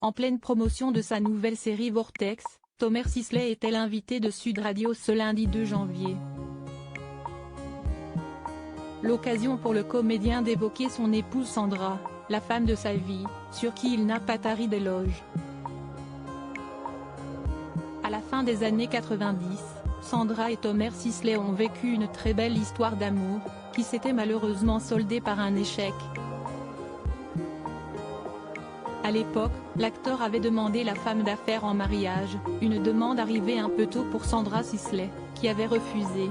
En pleine promotion de sa nouvelle série Vortex, Thomer Sisley était l'invité de Sud Radio ce lundi 2 janvier. L'occasion pour le comédien d'évoquer son épouse Sandra, la femme de sa vie, sur qui il n'a pas tari d'éloges. À la fin des années 90, Sandra et Thomer Sisley ont vécu une très belle histoire d'amour, qui s'était malheureusement soldée par un échec. À l'époque, l'acteur avait demandé la femme d'affaires en mariage, une demande arrivée un peu tôt pour Sandra Sisley, qui avait refusé.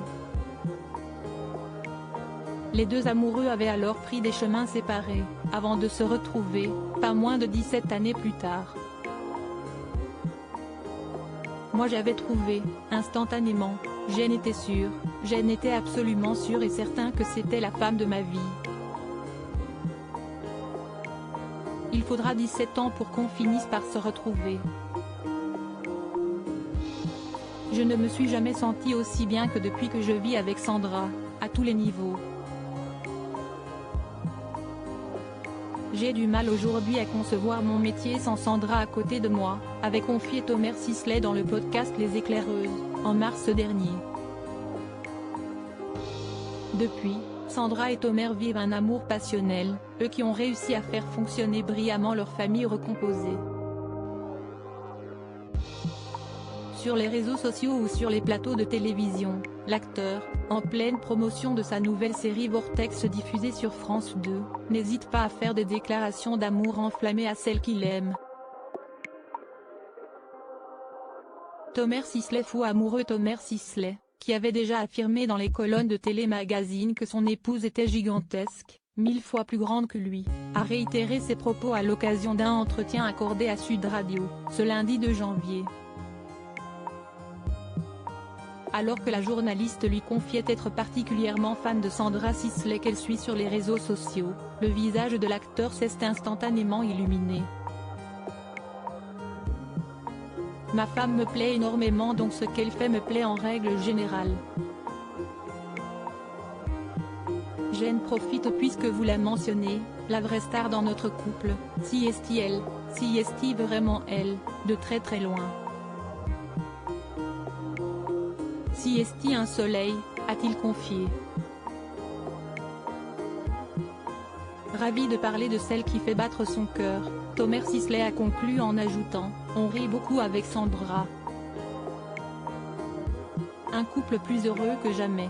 Les deux amoureux avaient alors pris des chemins séparés, avant de se retrouver, pas moins de 17 années plus tard. Moi j'avais trouvé, instantanément, j'en étais sûr, j'en étais absolument sûr et certain que c'était la femme de ma vie. Il faudra 17 ans pour qu'on finisse par se retrouver. Je ne me suis jamais senti aussi bien que depuis que je vis avec Sandra, à tous les niveaux. J'ai du mal aujourd'hui à concevoir mon métier sans Sandra à côté de moi, avait confié Thomer Sisley dans le podcast Les Éclaireuses, en mars dernier. Depuis, Sandra et Thomer vivent un amour passionnel, eux qui ont réussi à faire fonctionner brillamment leur famille recomposée. Sur les réseaux sociaux ou sur les plateaux de télévision, l'acteur, en pleine promotion de sa nouvelle série Vortex diffusée sur France 2, n'hésite pas à faire des déclarations d'amour enflammées à celle qu'il aime. Thomer Sisley, fou amoureux. Thomer Sisley, qui avait déjà affirmé dans les colonnes de Télémagazine que son épouse était gigantesque, 1000 fois plus grande que lui, a réitéré ses propos à l'occasion d'un entretien accordé à Sud Radio, ce lundi 2 janvier. Alors que la journaliste lui confiait être particulièrement fan de Sandra Sisley qu'elle suit sur les réseaux sociaux, le visage de l'acteur s'est instantanément illuminé. Ma femme me plaît énormément, donc ce qu'elle fait me plaît en règle générale. J'en profite puisque vous la mentionnez, la vraie star dans notre couple, si est-il elle, si est-il vraiment elle, de très très loin. Si est-il un soleil, a-t-il confié. Ravi de parler de celle qui fait battre son cœur, Thomer Sisley a conclu en ajoutant « On rit beaucoup avec Sandra. Un couple plus heureux que jamais.